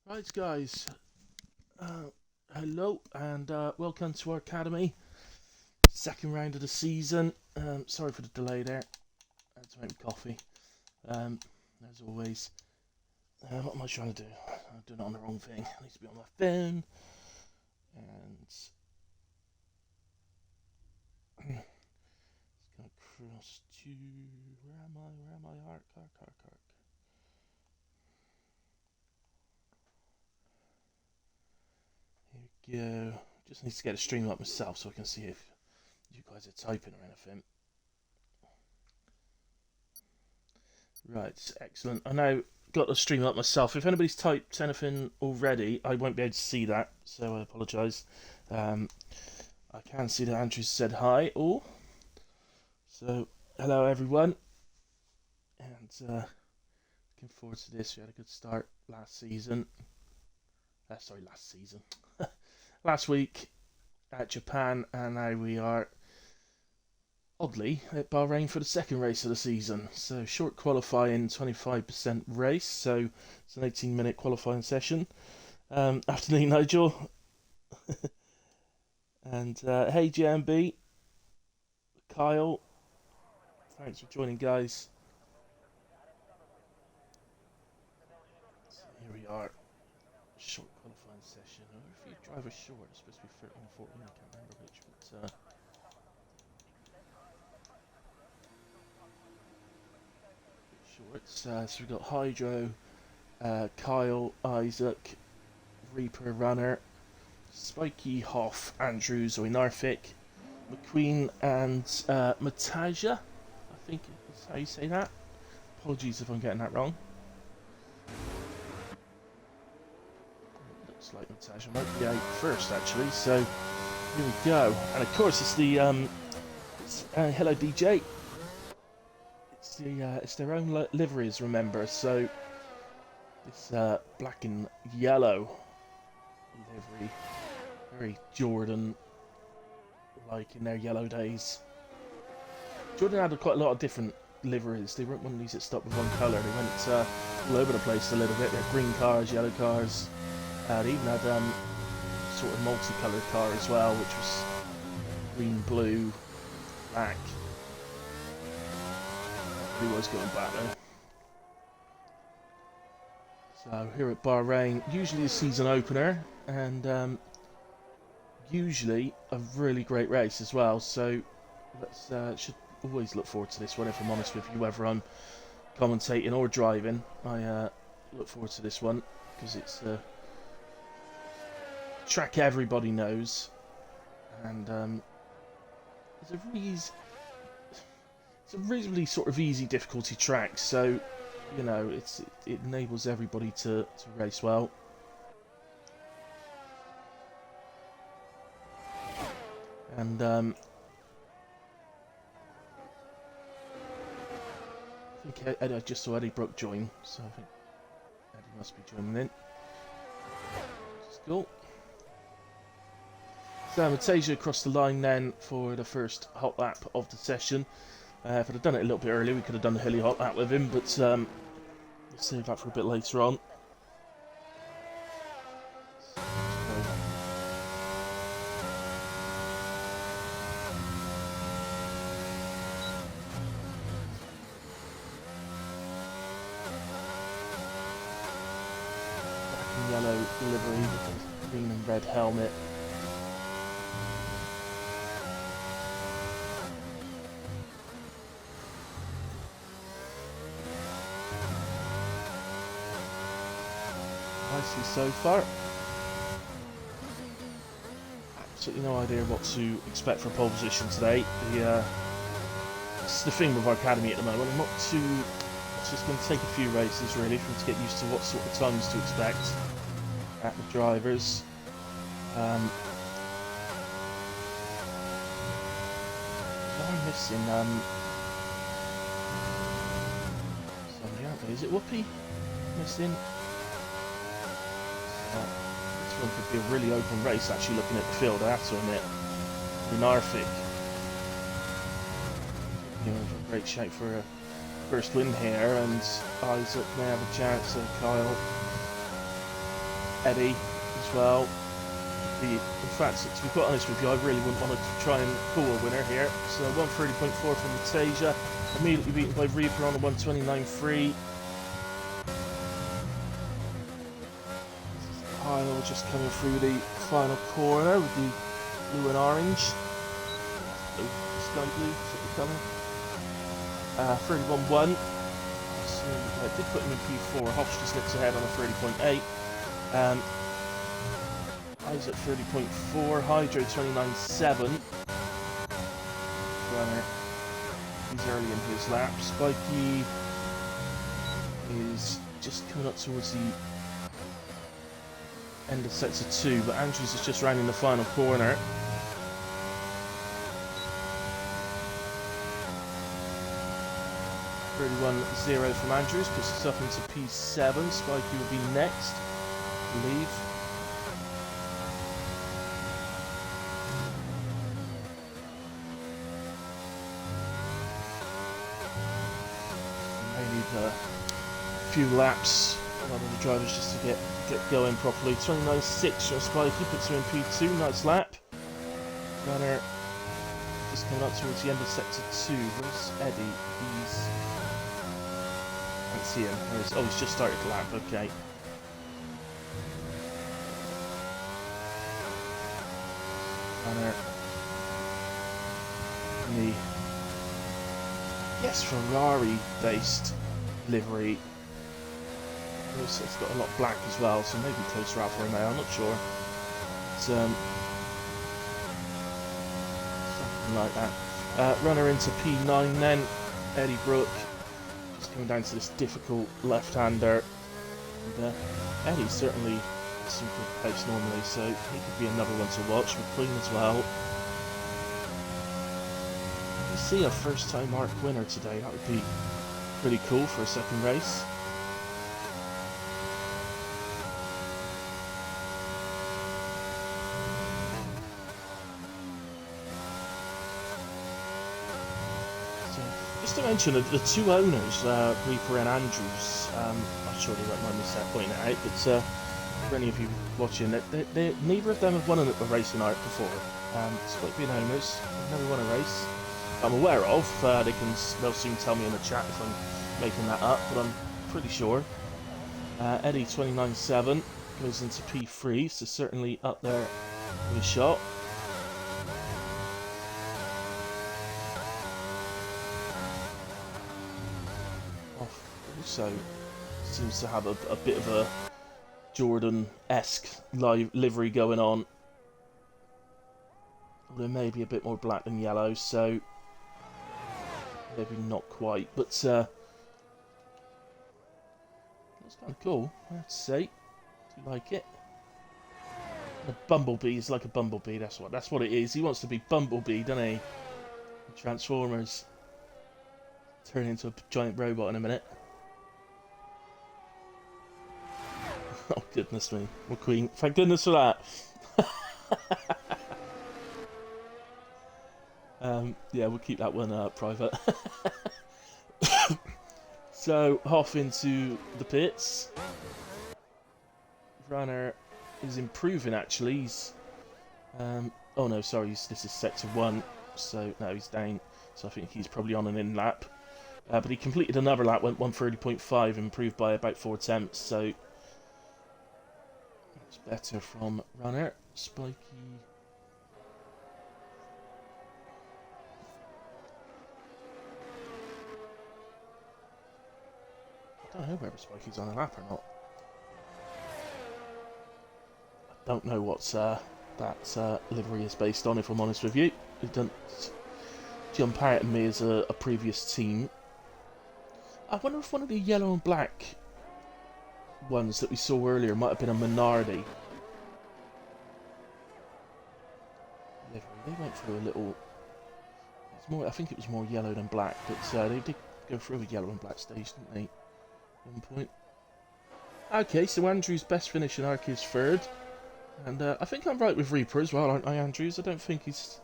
Right, guys. Hello and welcome to our academy. Second round of the season. Sorry for the delay there. I had to make me coffee. As always. What am I trying to do? I'm doing it on the wrong thing. I need to be on my phone. And it's gonna cross to where am I? Where am I? Arc. Here we go. Just need to get a stream up myself so I can see if you guys are typing or anything. Right, excellent. I now got the stream up myself. If anybody's typed anything already, I won't be able to see that, so I apologise. I can see that Andrew said hi all. So, hello everyone. And looking forward to this. We had a good start last season. Last season. Last week at Japan, and now we are oddly at Bahrain for the second race of the season. So short qualifying, 25% race, so it's an 18-minute qualifying session. Afternoon, Nigel. And hey, GMB, Kyle, thanks for joining, guys. So here we are, short qualifying session. I wonder if you drive a short, it's supposed to be 13 or 14, I can't remember which, but shorts. So we've got Hydro, Kyle, Isaac, Reaper, Runner, Spiky, Hoff, Andrews, Oinarfic, McQueen, and Mataja, I think is how you say that. Apologies if I'm getting that wrong. Looks like Mataja might be out first, actually, so here we go. And of course, it's the hello DJ. It's their own liveries, remember. So this black and yellow livery, very Jordan like in their yellow days. Jordan had quite a lot of different liveries. They weren't one of these that stopped with one colour. They went all over the place a little bit. They had green cars, yellow cars. They even had sort of multicoloured car as well, which was green, blue, black. He was going back though. So here at Bahrain, usually a season opener, and usually a really great race as well. So let's should always look forward to this one. If I'm honest with you, whether I'm commentating or driving, I look forward to this one because it's a track everybody knows, and it's a reasonably sort of easy difficulty track, so you know it enables everybody to race well. And I think I just saw Eddie Brooke join, so I think Eddie must be joining in. Just cool. So Matasia across the line then for the first hot lap of the session. If I'd have done it a little bit earlier, we could have done the hilly hot lap with him, but we'll save that for a bit later on. Black and yellow livery with green and red helmet. Nicely so far. Absolutely no idea what to expect for pole position today. It's the thing with our academy at the moment. I'm not too. It's just going to take a few races really for me to get used to what sort of times to expect at the drivers. I'm missing somebody, aren't they? Is it Whoopi missing? This one could be a really open race, actually, looking at the field, I have to admit. Lunarfic. You know, a great shape for a first win here, and Isaac may have a chance, Kyle. Eddie as well. In fact, to be quite honest with you, I really wouldn't want to try and pull a winner here. So 130.4 from Matasia, immediately beaten by Reaper on the 129.3. Kyle just coming through the final corner with the blue and orange. Sky blue, sort of colour. 31.1. So, I did put him in P4. Hoff just looks ahead on a 30.8. Eyes at 30.4. Hydro 29.7. Runner. He's early in his lap. Spiky is just coming up towards the end of sector 2, but Andrews is just rounding the final corner. .0 from Andrews, puts us up into P7. Spiky will be next, I believe. May need a few laps, one of the drivers just to get going properly. 29.6 from Spiky, puts him in P2, nice lap. Runner just coming up towards the end of sector 2. Where's Eddie? I can't see him. Oh, he's just started the lap, okay. Runner. The Ferrari-based livery. It's got a lot of black as well, so maybe closer Alfa Romeo, I'm not sure. But, something like that. Runner into P9 then. Eddie Brook. Just coming down to this difficult left-hander. And, Eddie certainly some good pace normally, so he could be another one to watch. McQueen as well. You see a first-time ARC winner today. That would be pretty cool for a second race. Just to mention, the two owners, Reaper and Andrews, I'm sure they won't mind me pointing it out, but for any of you watching, neither of them have won a racing ARC before. Despite being owners, they've never won a race I'm aware of. They'll soon tell me in the chat if I'm making that up, but I'm pretty sure. Eddie 29.7 goes into P3, so certainly up there with a shot. Also seems to have a bit of a Jordan-esque livery going on. Although maybe a bit more black than yellow, so maybe not quite. But that's kind of cool, I have to say. Do you like it? A bumblebee is like a bumblebee. That's what it is. He wants to be Bumblebee, doesn't he? Transformers. Turn into a giant robot in a minute. Oh, goodness me. McQueen. Thank goodness for that. Yeah, we'll keep that one private. So, Hoff into the pits. Runner is improving, actually. He's... oh, no, sorry. This is sector 1. So, no, he's down. So, I think he's probably on an in-lap. But he completed another lap, went 130.5, improved by about 4 attempts. So, it's better from Runner. Spiky. I don't know whether Spiky's on a lap or not. I don't know what that livery is based on, if I'm honest with you. It doesn't jump out at me as a previous team. I wonder if one of the yellow and black ones that we saw earlier might have been a Minardi. They went through a little... It's more, I think it was more yellow than black, but they did go through a yellow and black stage, didn't they? At one point. Okay, so Andrew's best finish in ARC is 3rd. And I think I'm right with Reaper as well, aren't I, Andrews? I don't think he's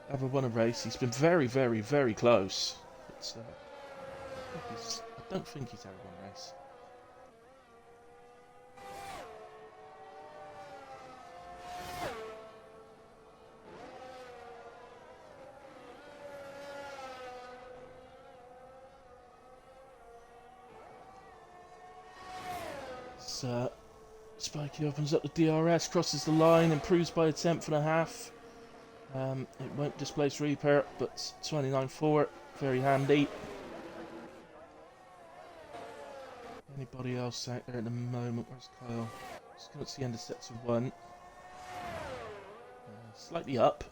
ever won a race. He's been very, very, very close. But, I don't think he's ever won a race. As Spikey opens up the DRS, crosses the line, improves by a tenth and a half. It won't displace Reaper, but 29.4, very handy. Anybody else out there at the moment? Where's Kyle? Just going to the end of sector 1. Slightly up.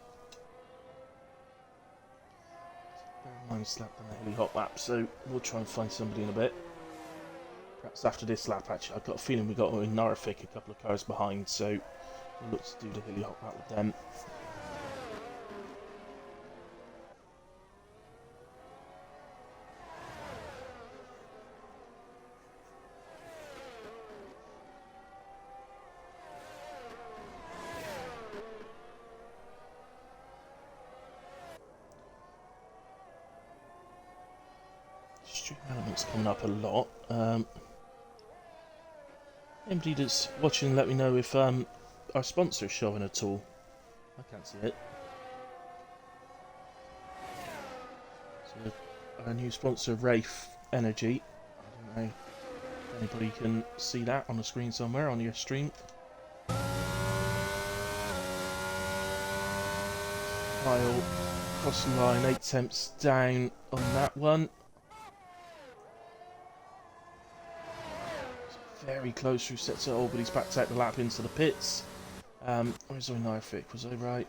Bear in mind, slapped on a hilly hot lap, so we'll try and find somebody in a bit. Perhaps after this lap, actually. I've got a feeling we've got in Norfolk a couple of cars behind, so we'll look to do the hilly hot lap with them. Stream elements coming up a lot. Anybody that's watching, let me know if our sponsor's showing at all. I can't see it. So our new sponsor, Rafe Energy. I don't know if anybody can see that on the screen somewhere on your stream. Kyle cross the line, 8 tenths down on that one. Very close through sector. Oh, but he's backed out the lap into the pits. Where's Norfolk? Was I right?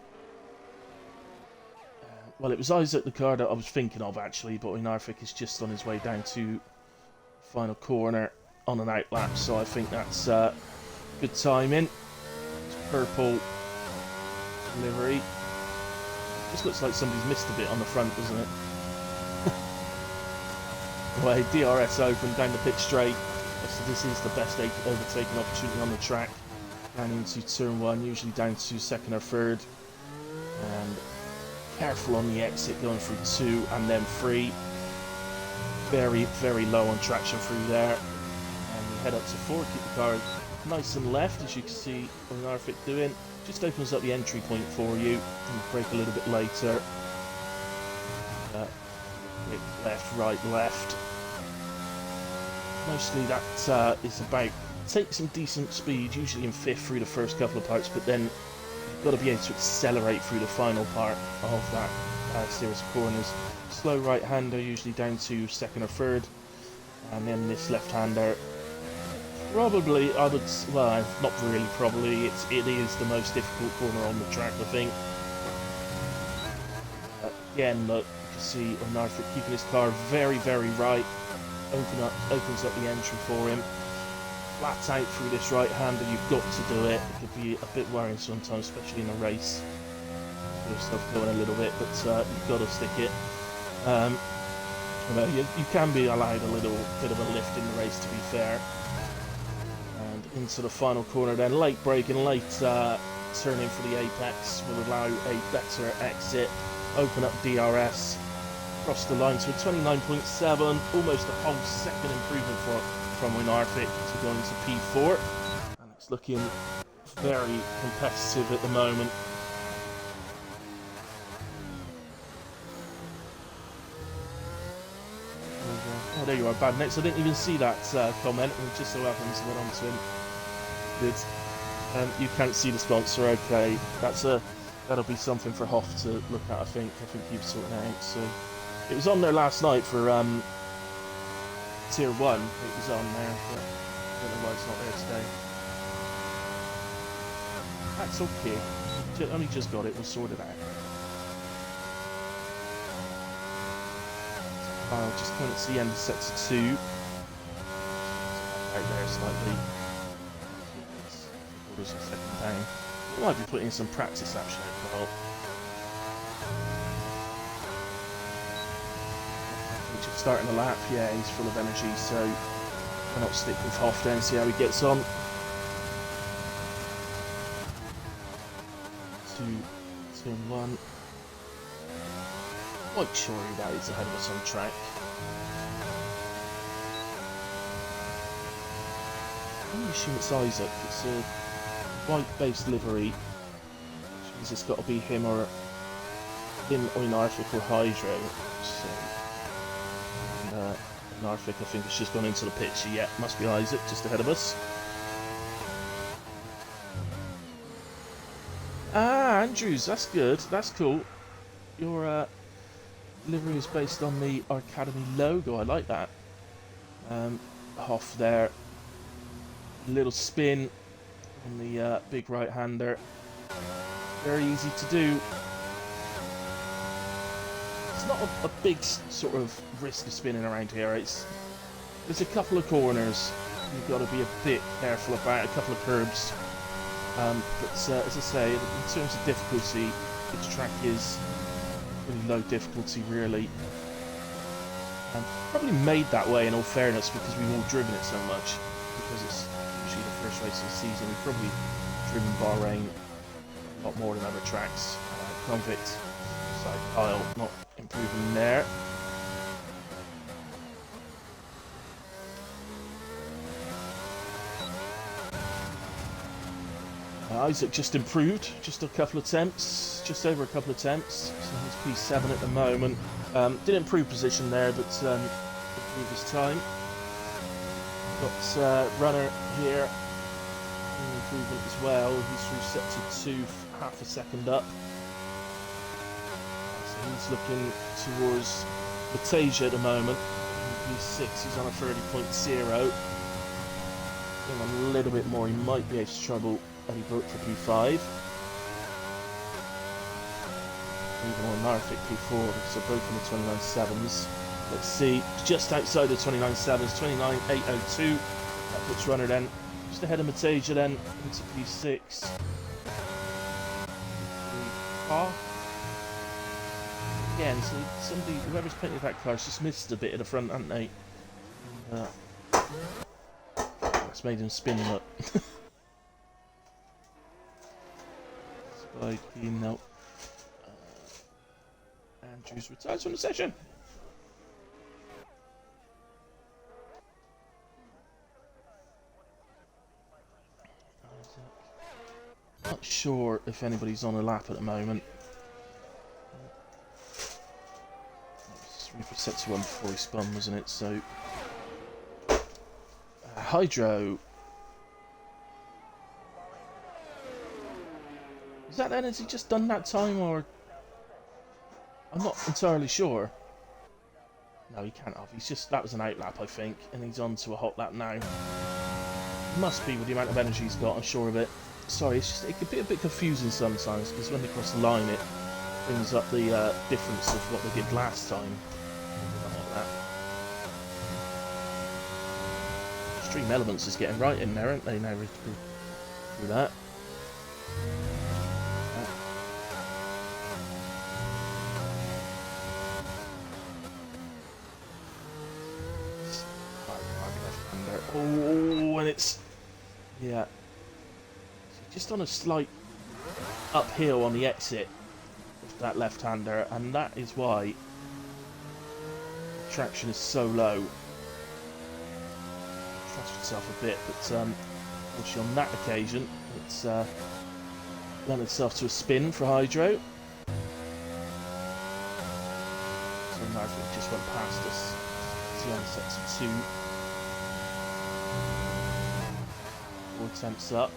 Well, it was Isaac the car that I was thinking of actually, but Norfolk is just on his way down to final corner on an out lap, so I think that's good timing. It's purple livery. Just looks like somebody's missed a bit on the front, doesn't it? Anyway, DRS open down the pit straight. So this is the best overtaking opportunity on the track. Down into turn 1, usually down to second or third. And careful on the exit going through 2 and then 3. Very, very low on traction through there. And we head up to 4, keep the car nice and left, as you can see what Norfolk doing. Just opens up the entry point for you. And brake a little bit later. Left, right, left. Mostly that is about take some decent speed, usually in 5th through the first couple of parts, but then you've got to be able to accelerate through the final part of that series of corners. Slow right-hander, usually down to 2nd or 3rd, and then this left-hander, probably, I would, well, not really probably, it is the most difficult corner on the track, I think. Again, look, you can see Norfolk keeping his car very, very right. Opens up the entry for him. Flat out through this right-hander, you've got to do it. It could be a bit worrying sometimes, especially in a race. Get yourself going a little bit, but you've got to stick it. You can be allowed a little bit of a lift in the race, to be fair. And into the final corner then, late braking, late turning for the apex will allow a better exit. Open up DRS. Across the line to a 29.7, almost a whole second improvement from Norfolk to go into P4, and it's looking very competitive at the moment. Oh, there you are, bad next. I didn't even see that comment, and it just so happens I went on to him. Good. You can't see the sponsor. Okay, that'll be something for Hoff to look at. I think you've sorted it out. So. It was on there last night for Tier 1, it was on there, but I don't know why it's not there today. That's okay, only just got it, we'll sort it out. I'll just come to the end of sector 2. Out there slightly. Orders a second down. We might be putting in some practice actually to help. Starting the lap, yeah, he's full of energy, so why not stick with Hoff then, see how he gets on. Turn 1. Quite sure that is ahead of us on track. I'm going to assume it's Isaac. It's a white-based livery, which means it's got to be him or Norfolk or Hydro. So. Norfolk, I think, has just gone into the pit. So yeah, must be Isaac just ahead of us. Andrews, that's good. That's cool. Your livery is based on the Arcademy logo. I like that. Off there. Little spin on the big right-hander. Very easy to do. It's not a big sort of risk of spinning around here. There's a couple of corners you've got to be a bit careful about, a couple of curbs. But as I say, in terms of difficulty, this track is really low difficulty, really. Probably made that way, in all fairness, because we've all driven it so much. Because it's usually the first race of the season. We've probably driven Bahrain a lot more than other tracks. Convict, side pile, not improving there. Isaac just improved, just a couple of attempts, just over a couple of attempts. So he's P7 at the moment. Didn't improve position there, but improved his time. Got runner here, improvement as well. He's through sector 2, half a second up. So he's looking towards Matasia at the moment. P6, he's on a 30.0. A little bit more, he might be able to trouble Eddie Brooke for P5. Even on Marfik P4, so both in the 29.7s. Let's see, just outside the 29.7s, 29.802. That puts runner then just ahead of Matasia then into P6. Again, so somebody, whoever's painted that car has just missed a bit at the front, haven't they? That's made him spin up. Spiking, no. Andrews retires from the session. Not sure if anybody's on a lap at the moment. Let's reset to 1 before he spun, wasn't it? So Hydro. Is that then? Has he just done that time, or I'm not entirely sure. No, he can't have. He's just, that was an out lap, I think, and he's on to a hot lap now. Must be with the amount of energy he's got, I'm sure of it. Sorry, it's just, it can be a bit confusing sometimes, because when they cross the line it brings up the difference of what they did last time. Like that. Extreme Elements is getting right in there, aren't they, now through that. Oh, and it's, yeah, just on a slight uphill on the exit of that left-hander, and that is why the traction is so low. Trust itself a bit, but actually on that occasion, it's lent itself to a spin for Hydro. So Marvin just went past us. It's the onset to 2. 4 attempts up.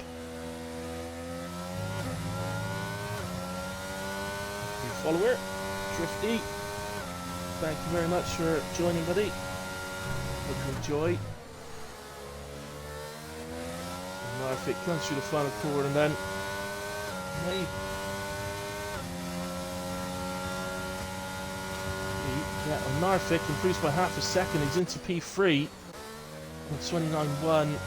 New follower, Drifty. Thank you very much for joining, buddy. Hope you enjoy. Now if it comes through the final corner, and then maybe. Yeah, Narvik improves by half a second. He's into P3 on 29.1.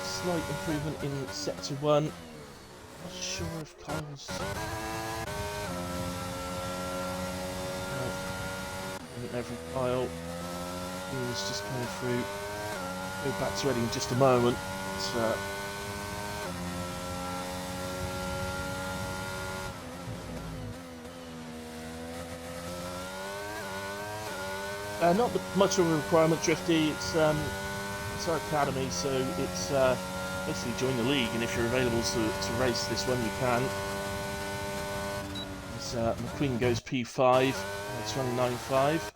Slight improvement in sector 1. Not sure if Kyle's in every pile. He's just coming through. Go back to Eddie in just a moment. Not much of a requirement, Drifty. It's our academy, so it's basically join the league, and if you're available to race this one, you can. As McQueen goes P5, 29.5.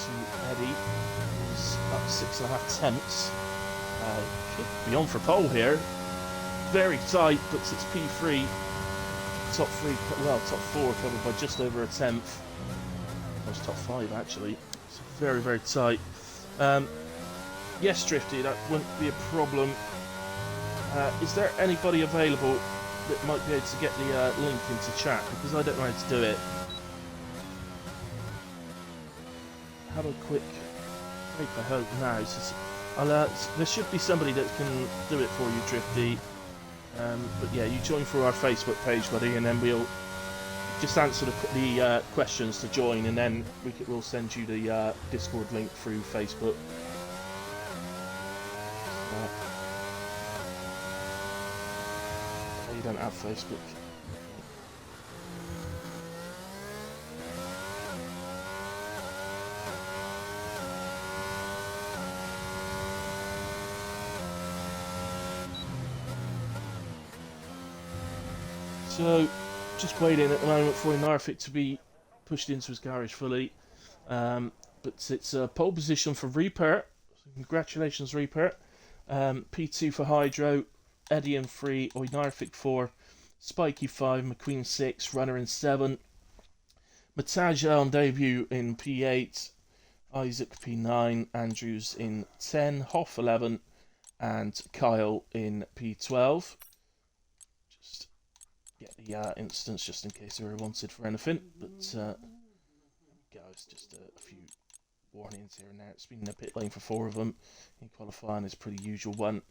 To Eddie, who's up 6.5 tenths. Could be on for pole here. Very tight, but it's P3. Top three, well, top four covered by just over a tenth. That was top five, actually. It's very, very tight. Yes, Drifty, that wouldn't be a problem. Is there anybody available that might be able to get the link into chat? Because I don't know how to do it. Have a quick break, I hope, now. There should be somebody that can do it for you, Drifty. But yeah, you join through our Facebook page, buddy, and then we'll just answer the questions to join, and then we'll send you the Discord link through Facebook. You don't have Facebook. So, just waiting at the moment for Narvik to be pushed into his garage fully. But it's a pole position for Reaper. So congratulations, Reaper. P2 for Hydro, Eddie in 3, Oinarvik 4, Spiky 5, McQueen 6, Runner in 7, Mataja on debut in P8, Isaac P9, Andrews in 10, Hoff 11, and Kyle in P12. Just get the instance just in case they were wanted for anything, but guys, just a few warnings here and there. It's been in the pit lane for 4 of them in qualifying, is pretty usual one.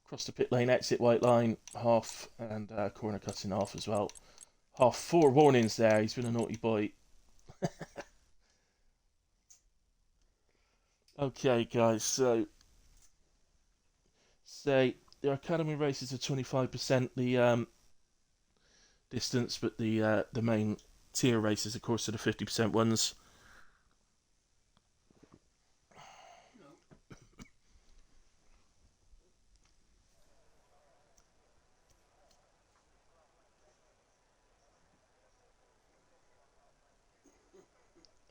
Across the pit lane, exit white line, Hoff, and corner cutting off as well. Hoff, 4 warnings there, he's been a naughty boy. Okay guys, so say the Academy races are 25% the distance, but the main tier races, of course, are the 50% ones.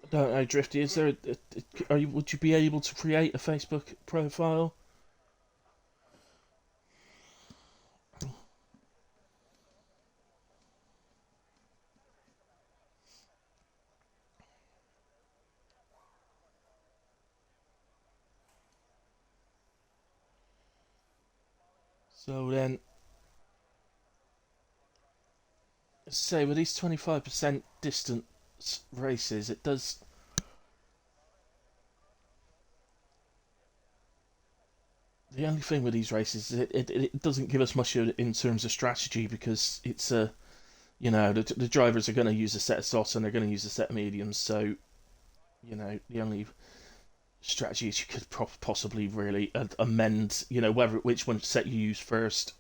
I don't know, Drifty, is there would you be able to create a Facebook profile? So then, say with these 25% distance races, it does. The only thing with these races is it doesn't give us much in terms of strategy, because it's you know, the drivers are going to use a set of softs and they're going to use a set of mediums, so you know, the only strategy is you could possibly really amend, you know, which one set you use first,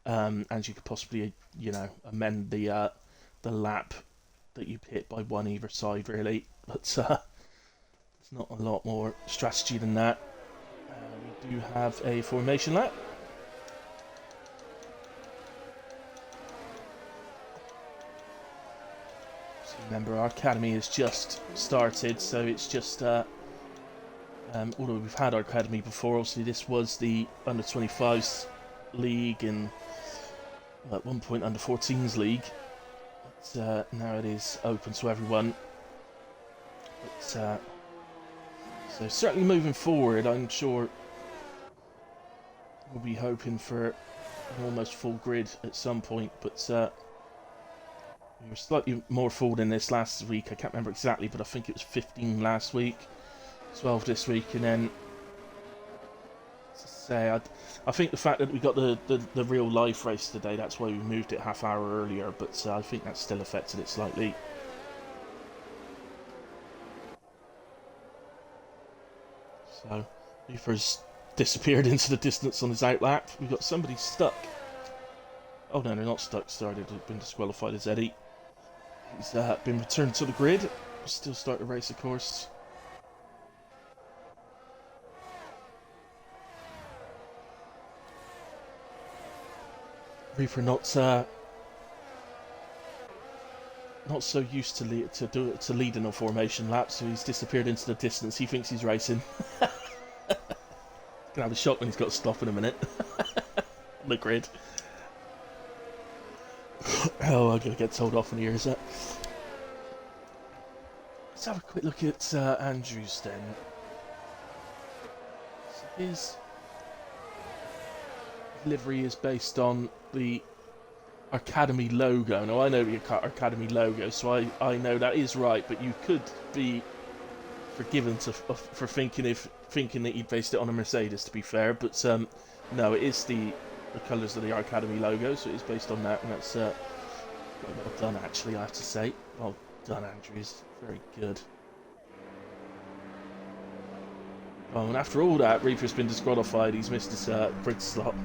and you could possibly, you know, amend the lap that you hit by 1 either side, really. But it's not a lot more strategy than that. We do have a formation lap. So remember, our academy has just started, so it's just although we've had our academy before, obviously this was the under 25s league and at one point under 14s league. But, now it is open to everyone. But, so certainly moving forward, I'm sure we'll be hoping for an almost full grid at some point. But we were slightly more full than this last week. I can't remember exactly, but I think it was 15 last week. 12 this week, and then say I think the fact that we got the real life race today, that's why we moved it half hour earlier, but I think that still affected it slightly. So Reaper's disappeared into the distance on his outlap. We've got somebody stuck. Oh no, they're not stuck, sorry, they've been disqualified as Eddie. He's been returned to the grid. Still start the race, of course. Reaper not so used to leading a formation lap, so he's disappeared into the distance. He thinks he's racing. Gonna have a shock when he's got to stop in a minute. On the grid. Oh, I'm gonna get told off in here, is that? Let's have a quick look at Andrews then. So his livery is based on the Academy logo. Now I know the Academy logo, so I know that is right, but you could be forgiven for thinking that you based it on a Mercedes, to be fair, but no, it is the colours of the Arcademy logo, so it is based on that, and that's well done, actually, I have to say. Well done, Andrews. Very good. Oh, and after all that, Reaper's been disqualified. He's missed his grid slot.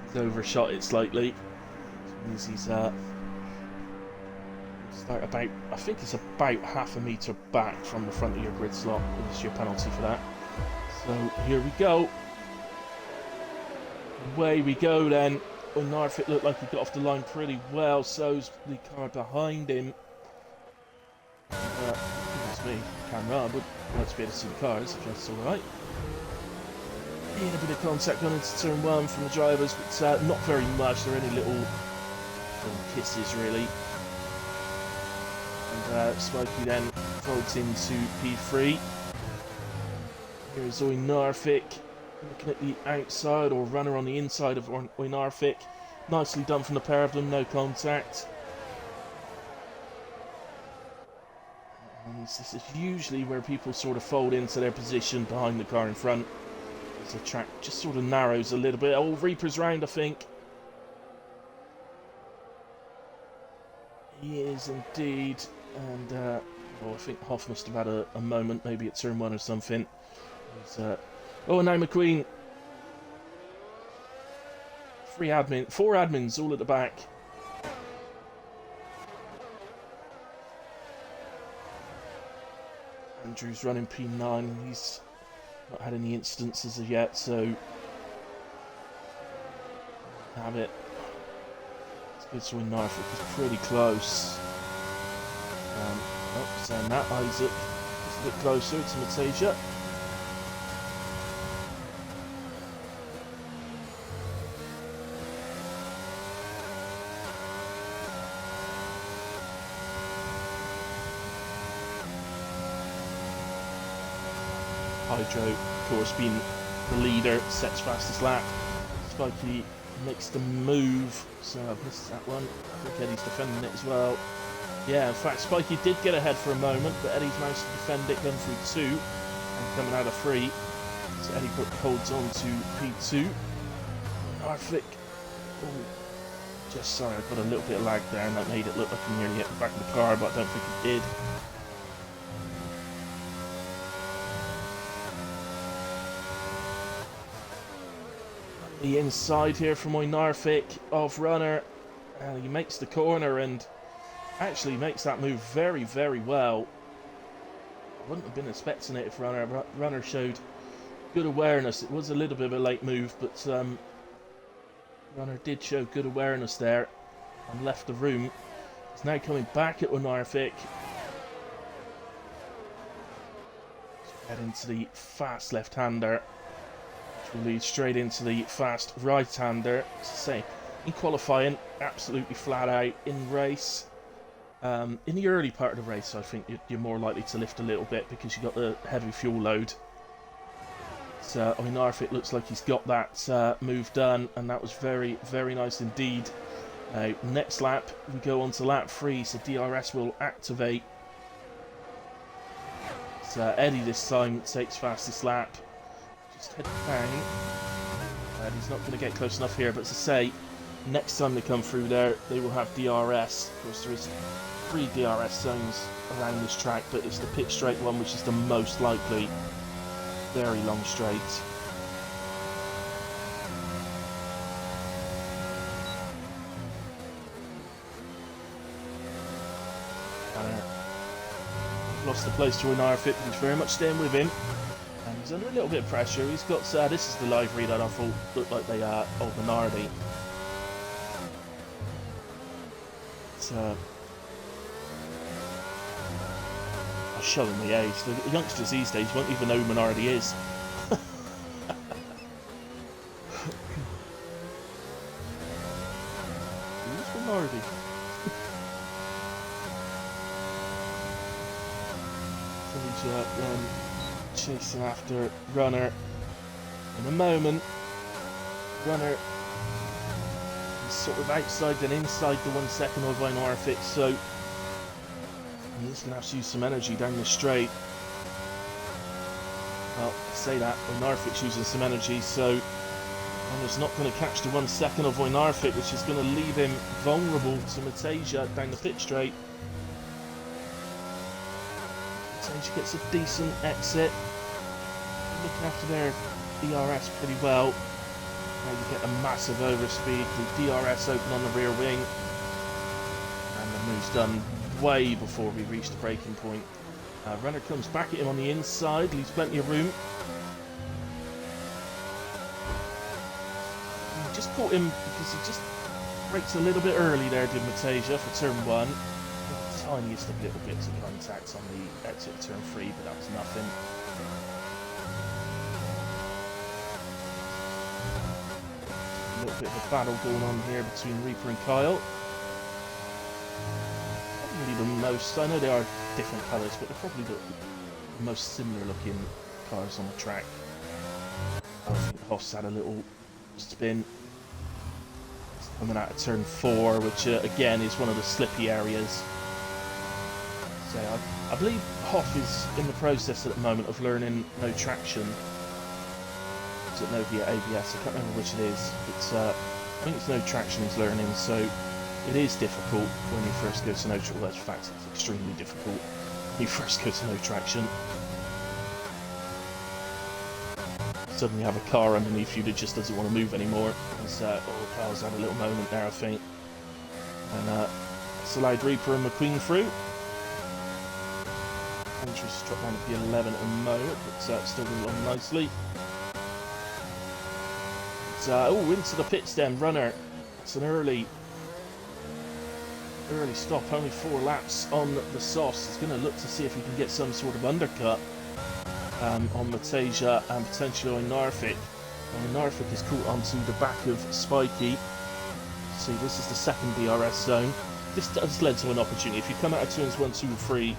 He's overshot it slightly. Which means he's start about, I think it's about half a metre back from the front of your grid slot. It's your penalty for that. So here we go. Away we go then. Well, Narfit looked like he got off the line pretty well. So's the car behind him. Goodness me, camera. I would like to be able to see the cars, if that's alright. Yeah, a bit of contact going into turn one from the drivers, but not very much. They're only little kisses, really. And Smokey then folds into P3. Here's Zoe Narfik looking at the outside, or runner on the inside of Narfik. Nicely done from the pair of them, no contact. And this is usually where people sort of fold into their position behind the car in front. As the track just sort of narrows a little bit. Oh, Reaper's round, I think. He is indeed. And, well, I think Hoff must have had a moment, maybe at turn one or something. Oh, and now McQueen. Four admins all at the back. Andrew's running P9. He's not had any incidents as of yet, so have it. It's good to win Norfolk. It's pretty close. Saying that, Isaac is a bit closer to Matasia. Hydro, of course, being the leader, sets fastest lap. Spikey makes the move, so I've missed that one. I think Eddie's defending it as well. Yeah, in fact, Spikey did get ahead for a moment, but Eddie's managed to defend it, going through 2, and coming out of 3. So Eddie holds on to P2. Arflick, just sorry, I got a little bit of lag there, and that made it look like I'm nearly at the back of the car, but I don't think it did. The inside here from Narfik off runner, and he makes the corner and actually makes that move very, very well. I wouldn't have been expecting it if runner showed good awareness. It was a little bit of a late move, but runner did show good awareness there and left the room. He's now coming back at Narfik. Head into the fast left-hander, will lead straight into the fast right-hander. As I say, in qualifying, absolutely flat out. In race, in the early part of the race, I think you're more likely to lift a little bit because you've got the heavy fuel load. So, I mean, Narfit looks like he's got that move done, and that was very, very nice indeed. Next lap, we go on to lap 3, so DRS will activate. So Eddie this time takes fastest lap. Just head down, and he's not going to get close enough here, but as I say, next time they come through there, they will have DRS. Of course, there is 3 DRS zones around this track, but it's the pit straight one which is the most likely. Very long straight. Lost the place to Narfit, but he's very much staying with him. And he's under a little bit of pressure. He's got, this is the livery that I thought looked like they old Minardi. I'll show them the age. The youngsters these days won't even know who Minardi is. Hardy. Then chasing after Runner. In a moment, Runner is sort of outside and inside the 1 second of Arcademy-Round, so he's going to have to use some energy down the straight. Well, I say that, Arcademy-Round's using some energy, so Runner's not going to catch the 1 second of Arcademy-Round, which is going to leave him vulnerable to Matasia down the pit straight. Matasia gets a decent exit, looking after their DRS pretty well. Now you get a massive overspeed, the DRS open on the rear wing, and the move's done way before we reach the braking point. Runner comes back at him on the inside, leaves plenty of room. He just caught him because he just braked a little bit early there, did Matasia, for turn 1. The tiniest of little bits of contact on the exit of turn 3, but that was nothing. A little bit of a battle going on here between Reaper and Kyle. Probably the most, I know they are different colours, but they're probably the most similar looking cars on the track. I think Hoss had a little spin. It's coming out of turn 4, which again is one of the slippy areas. So I believe Hoff is in the process at the moment of learning no traction. Is it no via ABS? I can't remember which it is. It's I think it's no traction he's learning, so it is difficult when you first go to no traction. Well, in fact, it's extremely difficult when you first go to no traction. Suddenly have a car underneath you that just doesn't want to move anymore. Kyle's had a little moment there, I think. And it's allowed Reaper and McQueen through. Andrew's dropped down to the 11 at the moment, but still going along nicely. Oh, into the pits then, Runner. It's an early stop, only 4 laps on the softs. He's going to look to see if he can get some sort of undercut on Matasia and potentially on Narvik. Narvik is caught onto the back of Spiky. See, this is the second DRS zone. This does lead to an opportunity. If you come out of turns 1, 2 and 3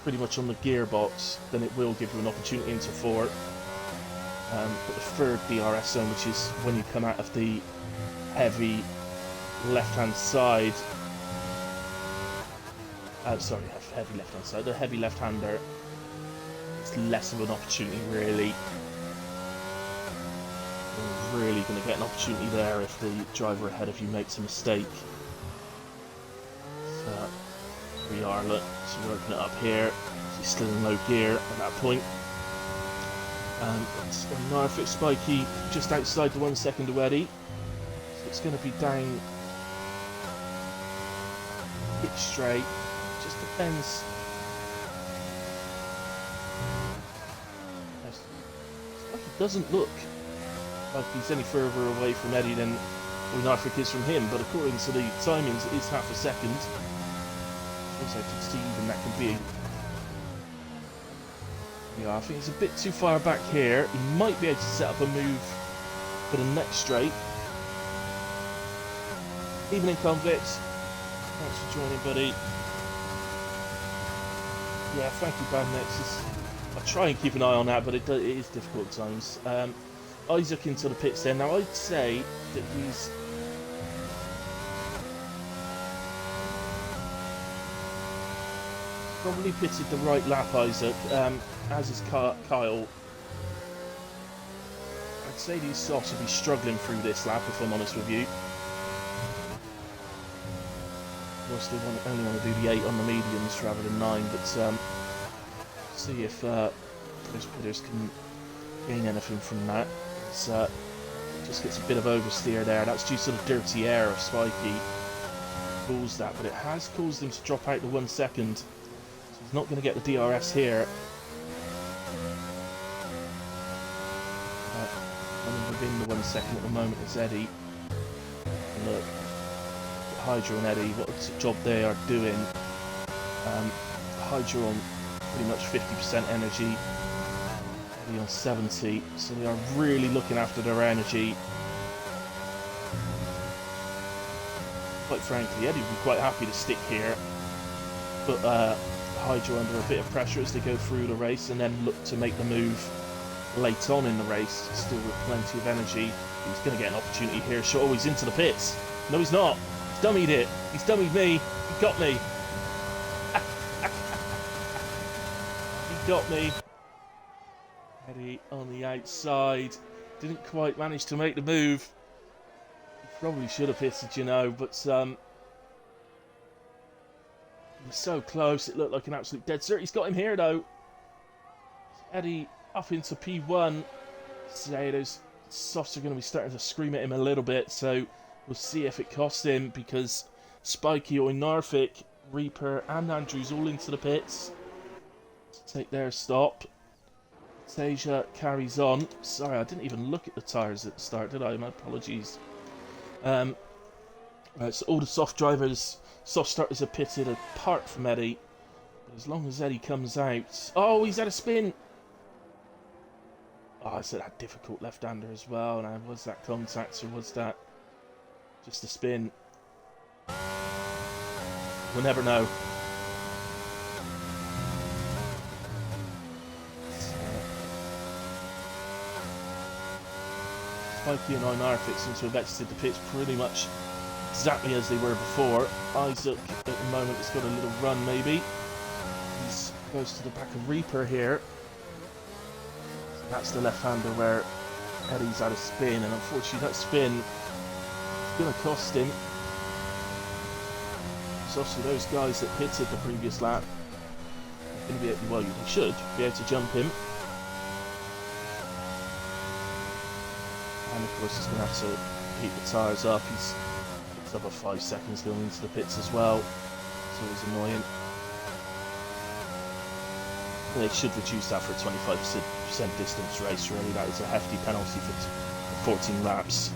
pretty much on the gearbox, then it will give you an opportunity into 4. But the third DRS zone, which is when you come out of the heavy left-hand side, heavy left-hand side, the heavy left-hander, it's less of an opportunity really. You're really going to get an opportunity there if the driver ahead of you makes a mistake. So here we are, look, so we're opening it up here. He's still in low gear at that point. Narvik Spiky just outside the 1 second already, so it's going to be down pit straight. Just depends. Spiky doesn't look like he's any further away from Eddie than Narvik is from him, but according to the timings, it is half a second. Also, to see even that can be. Yeah, I think he's a bit too far back here. He might be able to set up a move for the next straight. Evening, Convict. Thanks for joining, buddy. Yeah, thank you, Bandnix. I try and keep an eye on that, but it is difficult at times. Isaac into the pits there. Now, I'd say that he's probably pitted the right lap, Isaac, as is Kyle. I'd say these softs will be struggling through this lap, if I'm honest with you. Of course, they only want to do the 8 on the mediums rather than 9, but see if those pitters can gain anything from that. Just gets a bit of oversteer there. That's due to the dirty air of Spiky. Caused that, but it has caused him to drop out to 1 second. He's not going to get the DRS here. Running within the 1 second at the moment is Eddie. And look, Hydra and Eddie, what a job they are doing. Hydra on pretty much 50% energy, Eddie on 70, so they are really looking after their energy. quite frankly, Eddie would be quite happy to stick here, put Hydro under a bit of pressure as they go through the race, and then look to make the move late on in the race, still with plenty of energy. He's going to get an opportunity here. Oh, he's into the pits. No, he's not. He's dummied it. He's dummied me. He got me. He got me. Eddie on the outside. Didn't quite manage to make the move. He probably should have pitted, you know, but he was so close. It looked like an absolute dead cert. He's got him here, though. Eddie up into P1. Today, those softs are going to be starting to scream at him a little bit, so we'll see if it costs him, because Spiky, Narvik, Reaper and Andrews all into the pits to take their stop. Tasia carries on. Sorry, I didn't even look at the tyres at the start, did I? My apologies. Right, so all the soft starters are pitted apart from Eddie. But as long as Eddie comes out... Oh, he's had a spin! Oh, it's that difficult left-hander as well. Now, was that contact or was that just a spin? We'll never know. Spiky and Einarfit seem to have exited the pitch pretty much exactly as they were before. Isaac, at the moment, has got a little run, maybe. He's close to the back of Reaper here. That's the left-hander where Eddie's had a spin, and unfortunately that spin is going to cost him. So obviously those guys that pitted the previous lap are going to be able, well, they should be able to jump him. And of course he's going to have to heat the tyres up. He's up at 5 seconds going into the pits as well. It's always annoying. They should reduce that for a 25% distance race, really. That is a hefty penalty for 14 laps.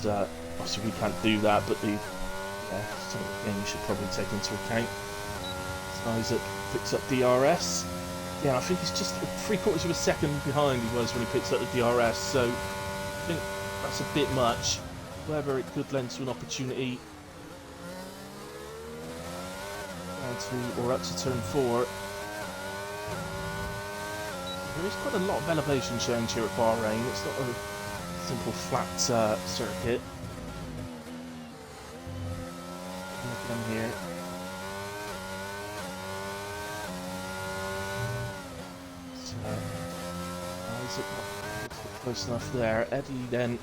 Obviously we can't do that, but some of the things you should probably take into account. So Isaac picks up DRS. Yeah, I think he's just 3/4 of a second behind he was when he picks up the DRS, so I think that's a bit much. However, it could lend to an opportunity up to turn 4. There is quite a lot of elevation change here at Bahrain. It's not a simple flat circuit. Look at him here. So, Isaac not close enough there. Eddie then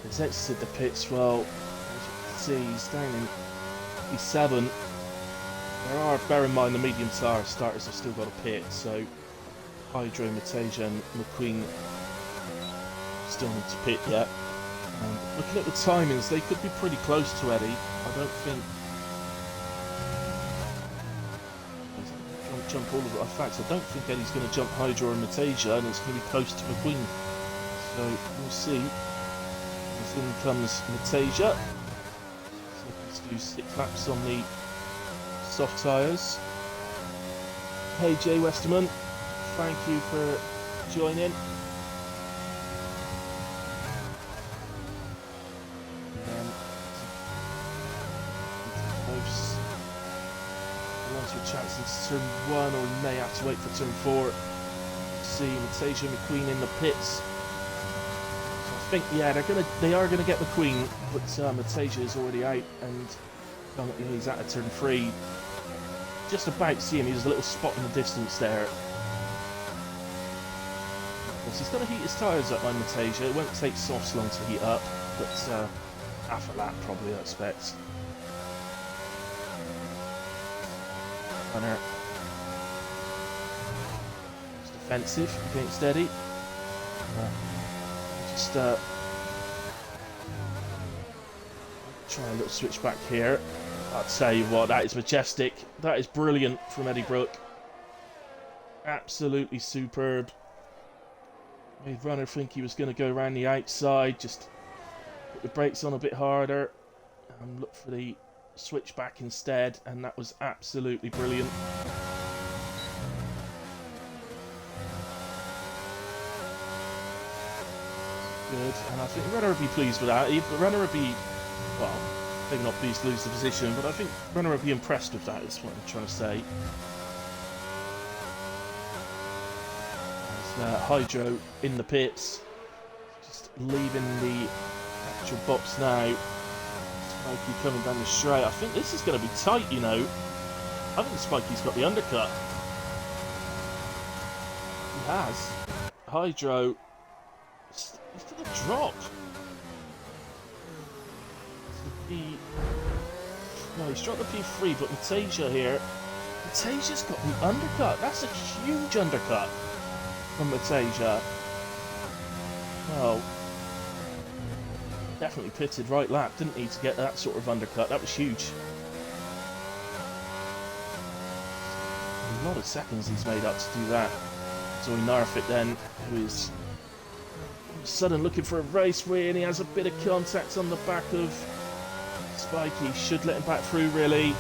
has exited the pits. Well, as you can see, he's down in P7. Bear in mind the medium tyre starters have still got a pit, so Hydro, Matasia and McQueen still need to pit yet. Looking at the timings, they could be pretty close to Eddie. I don't think... Jump all of it. In fact, I don't think Eddie's going to jump Hydro and Matasia, and it's going to be close to McQueen. So we'll see. As in comes Matasia. So let's do 6 laps on the soft tyres. Hey Jay Westerman, thank you for joining. And then close. Alonso with chances to turn 1, or he may have to wait for turn 4. See Matasia and McQueen in the pits. So I think they are gonna get McQueen, but Matasia is already out, and he's at a turn 3. Just about to see him, there's a little spot in the distance there. He's going to heat his tyres up by Matasia. It won't take softs long to heat up, but half a lap probably, I expect. Runner. Just defensive against Eddie. Just try a little switch back here. I'll tell you what, that is majestic. That is brilliant from Eddie Brooke. Absolutely superb. Made Runner think he was going to go around the outside. Just put the brakes on a bit harder and look for the switch back instead. And that was absolutely brilliant. Good. And I think Runner would be pleased with that. Runner would be, well, maybe not Beast lose the position, but I think Runner will be impressed with that, is what I'm trying to say. There's Hydro in the pits, just leaving the actual box now. Spiky coming down the straight. I think this is going to be tight, you know. I think Spiky's got the undercut. He has. Hydro. He's going to drop. No, he's dropped the P3, but Matasia here. Matasia's got the undercut. That's a huge undercut from Matasia. Well, definitely pitted right lap, didn't he, to get that sort of undercut. That was huge. A lot of seconds he's made up to do that. So Narfit then, who is suddenly looking for a race win. He has a bit of contact on the back of Spiky. Should let him back through, really.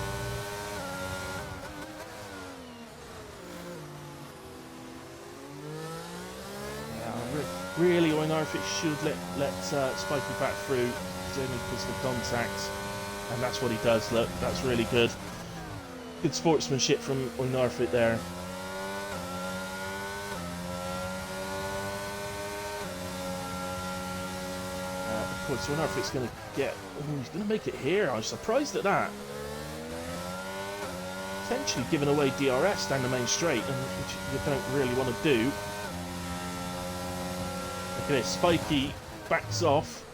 Really, Narfit should let Spiky back through. He's only because of the contact. And that's what he does. Look, that's really good. Good sportsmanship from Narfit there. Of course, Narfit's going to get... Oh, he's going to make it here. I was surprised at that. Potentially giving away DRS down the main straight, which you don't really want to do. Look at this. Spiky backs off.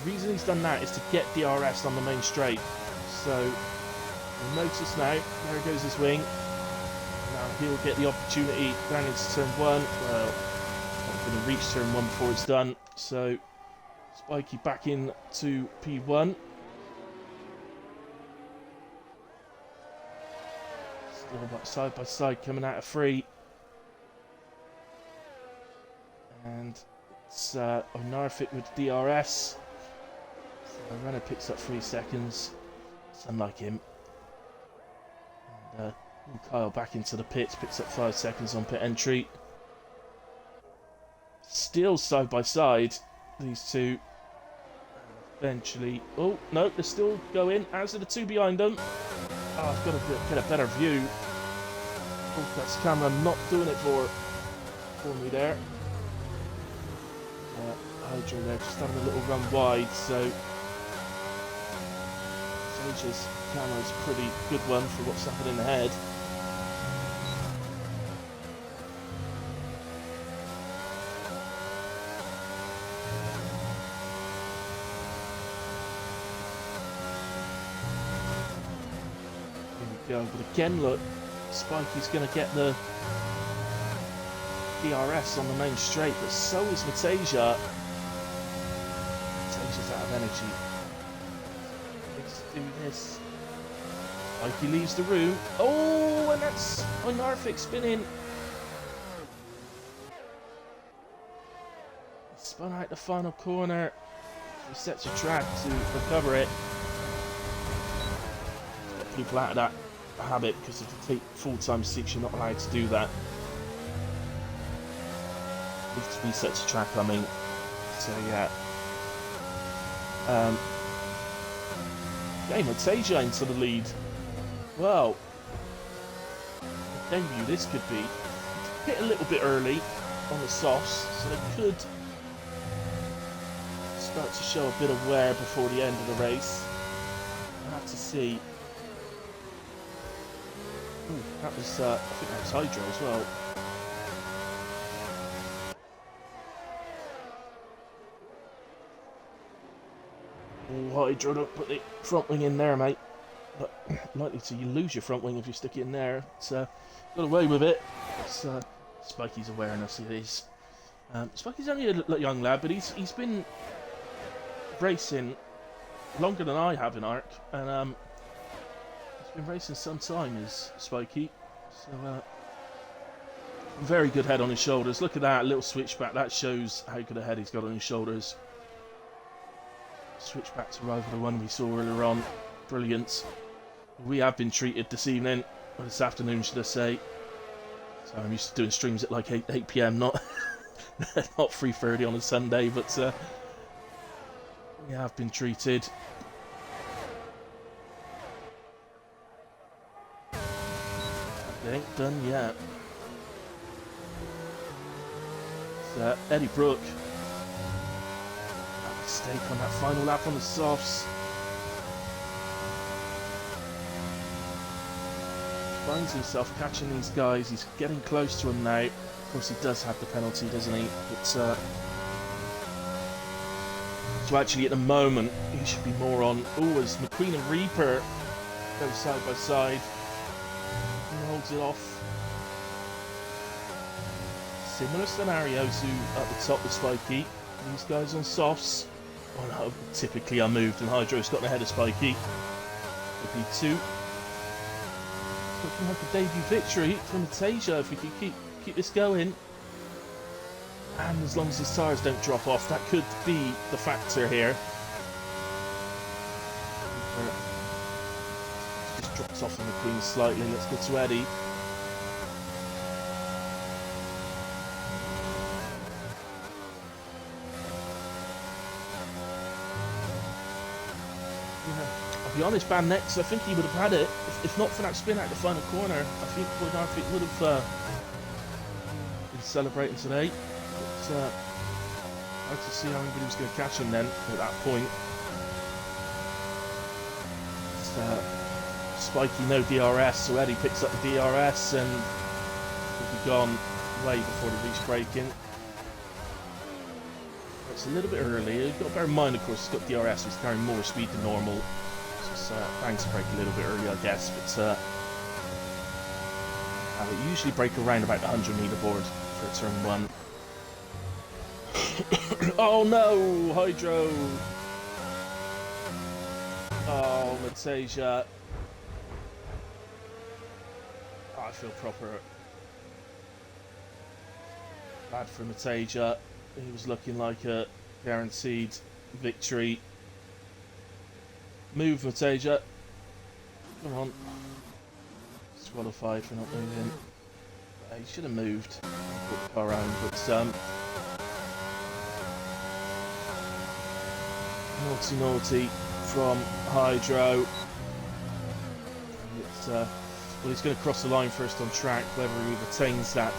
The reason he's done that is to get DRS on the main straight. So, you'll notice now, there goes his wing. Now he'll get the opportunity down into turn 1. Well, I'm going to reach turn 1 before it's done. So, Spiky back in to P1. Still side by side coming out of 3. And it's Narfit with DRS. So Renner picks up 3 seconds. It's unlike him. And Kyle back into the pits, picks up 5 seconds on pit entry. Still side by side, these two. Eventually, oh no, they're still going. As are the two behind them. Oh, I've got to get a better view. Oh, that's camera not doing it for me there. Hydro there, just having a little run wide, so Sage's camera's a pretty good one for what's happening ahead. Here we go, but again, look, Spiky's going to get the DRS on the main straight, but so is Matasia. Matasia's out of energy. Let's do this. Spiky leaves the room. Oh, and that's Narfit spinning. He spun out the final corner. Resets a track to recover it. Get people out of that habit, because if you take full-time seats, you're not allowed to do that. Resets a track, I mean. So yeah. Matasia into the lead. Well, debut this could be. Hit a little bit early on the softs, so they could start to show a bit of wear before the end of the race. We'll have to see. Ooh, that was, I think that was Hydro as well. Hydro, don't put the front wing in there, mate. But likely to you lose your front wing if you stick it in there. It's got away with it. It's Spiky's awareness it is. Spiky's only a young lad, but he's been racing longer than I have in Arc, and he's been racing some time as Spiky. So very good head on his shoulders. Look at that little switchback. That shows how good a head he's got on his shoulders. Switch back to rival the one we saw earlier on. Brilliant. We have been treated this evening, or this afternoon should I say. So I'm used to doing streams at like 8 PM, not 3:30 on a Sunday, but We have been treated. It ain't done yet. It's Eddie Brooke. That mistake on that final lap on the softs. Finds himself catching these guys. He's getting close to them now. Of course, he does have the penalty, doesn't he? But so actually, at the moment, he should be more on. Oh, as McQueen and Reaper go side by side, he holds it off. Similar scenarios to at the top with Spiky. These guys on softs. Oh no, typically unmoved, and Hydro's gotten ahead of Spiky. The P2. Looking like a debut victory for Matasia if we can keep this going. And as long as his tyres don't drop off, that could be the factor here. Just drops off on the Queen slightly. Let's go to Eddie. To be honest, Van Nex, I think he would have had it if not for that spin out the final corner. I think Boyd Arfitt would have been celebrating today. But hard to see how anybody was going to catch him then at that point. Spiky no DRS, so Eddie picks up the DRS and will be gone way before they reach braking. It's a little bit early. You've got to bear in mind, of course, he's got DRS, so he's carrying more speed than normal. Bangs to brake a little bit early, I guess, but we usually brake around about the 100-meter board for turn 1. Oh no, Hydro! Oh, Matasia. Oh, I feel proper bad for Matasia. He was looking like a guaranteed victory. Move, Matasia. Come on. Disqualified for not moving. He should have moved. Put the car around, but naughty from Hydro. It's, well, he's going to cross the line first on track. Whether he retains that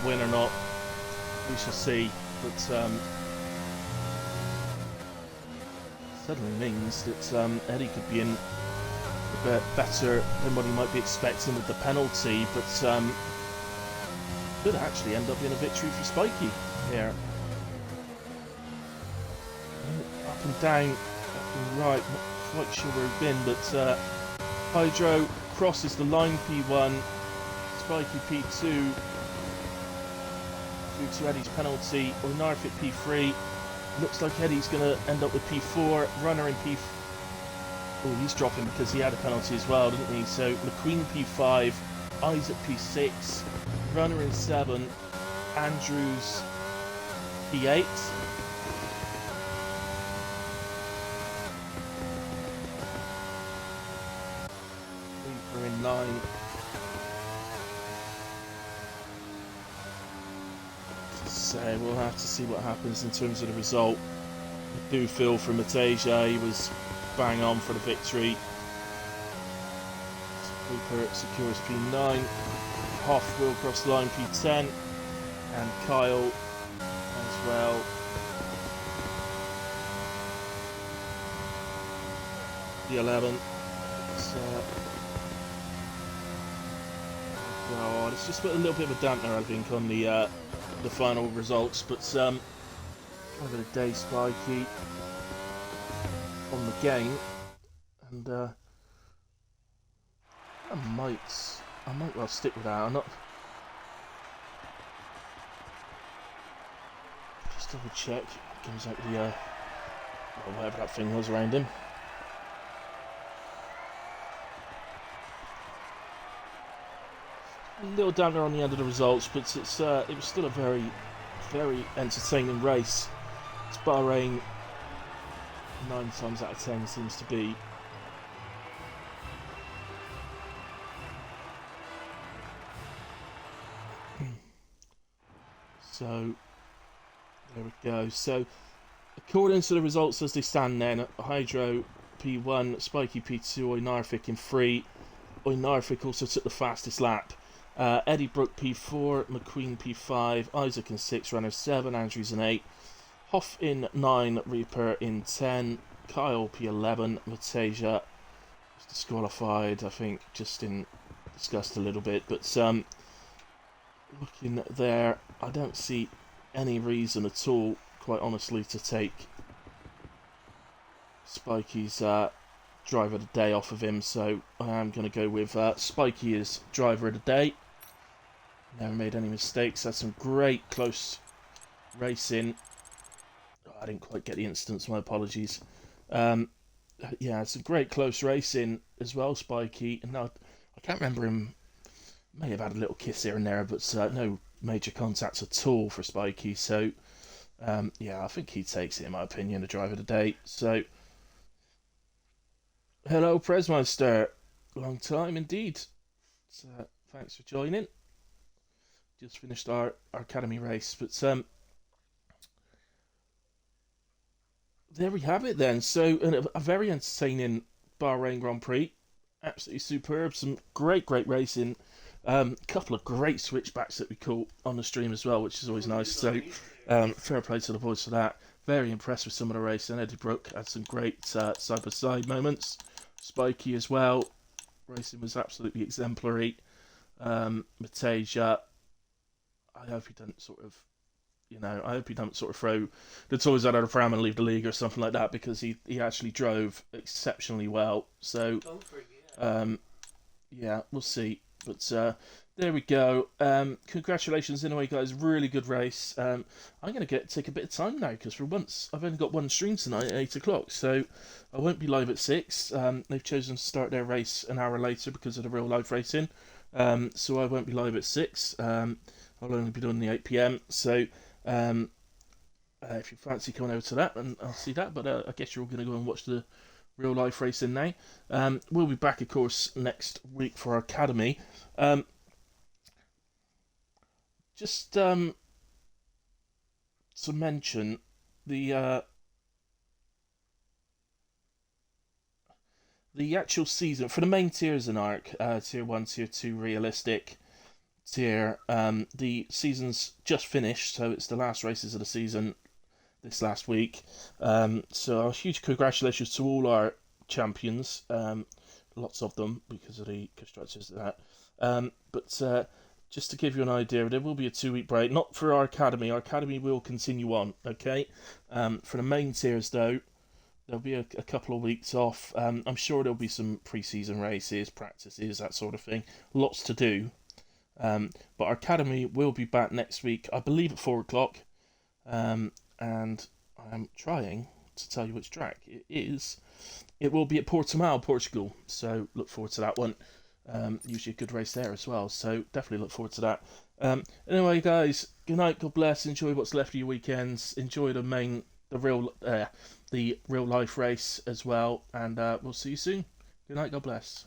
win or not, we shall see. But suddenly means that Eddie could be in a bit better than what he might be expecting with the penalty, but could actually end up being a victory for Spiky here. Up and down, left and right, not quite sure where he's been, but Hydro crosses the line P1, Spiky P2, due to Eddie's penalty, or Narfit P3. Looks like Eddie's going to end up with P4, runner in P4. Oh, he's dropping because he had a penalty as well, didn't he? So McQueen P5, Isaac P6, runner in 7, Andrews P8. Reaper in 9. So we'll have to see what happens in terms of the result. I do feel for Matasia, he was bang on for the victory. Cooper secures P9. Hoff will cross the line P10. And Kyle as well. The 11. Oh, it's just put a little bit of a dampener, I think, on the final results, but kind of a day Spiky on the game, and I might well stick with that. I'm not. Just double check. Comes out the whatever that thing was around him. A little downer on the end of the results, but it was still a very, very entertaining race. It's Bahrain 9 times out of 10 seems to be. So there we go. So a According to the results as they stand then, Hydro P1, Spiky P2, Oinarfic in 3. Oinarfic also took the fastest lap. Eddie Brook P4, McQueen P5, Isaac in 6, Runner 7, Andrews in 8, Hoff in 9, Reaper in 10, Kyle P11, Matasia disqualified, I think, just in discussed a little bit, but looking there, I don't see any reason at all, quite honestly, to take Spiky's driver of the day off of him, so I am going to go with Spiky as driver of the day. Never made any mistakes, had some great close racing. Oh, I didn't quite get the instance, my apologies. Yeah, it's a great close racing as well, Spiky. And I can't remember him, may have had a little kiss here and there, but no major contacts at all for Spiky. So, yeah, I think he takes it, in my opinion, the driver of the day. So, hello, Presmeister. Long time indeed. So, thanks for joining. Just finished our Academy race, but there we have it then. So a very entertaining Bahrain Grand Prix, absolutely superb. Some great racing. Couple of great switchbacks that we caught on the stream as well, which is always nice. So fair play to the boys for that. Very impressed with some of the racing. Eddie Brook had some great side by side moments. Spiky as well. Racing was absolutely exemplary. Matasia, I hope he doesn't sort of, I hope he doesn't sort of throw the toys out of the pram and leave the league or something like that, because he actually drove exceptionally well. So, yeah, we'll see. But there we go. Congratulations anyway, guys. Really good race. I'm going to take a bit of time now, because for once I've only got one stream tonight at 8 o'clock, so I won't be live at 6. They've chosen to start their race an hour later because of the real life racing. So I won't be live at 6. I'll only be doing the 8 PM. So if you fancy coming over to that, then I'll see that. But I guess you're all going to go and watch the real life racing now. We'll be back, of course, next week for our Academy. Just to mention the actual season for the main tiers in Arc, tier 1, tier 2, realistic tier. The season's just finished, so it's the last races of the season this last week. So a huge congratulations to all our champions, lots of them because of the constructors of that. But just to give you an idea, there will be a 2-week break, not for our academy. Our academy will continue on, okay? For the main tiers, though, there'll be a couple of weeks off. I'm sure there'll be some pre-season races, practices, that sort of thing. Lots to do. But our academy will be back next week, I believe at 4 o'clock. And I'm trying to tell you which track it is. It will be at Portimao, Portugal. So look forward to that one. Usually a good race there as well. So definitely look forward to that. Anyway, guys, good night. God bless. Enjoy what's left of your weekends. Enjoy the real life race as well. And we'll see you soon. Good night. God bless.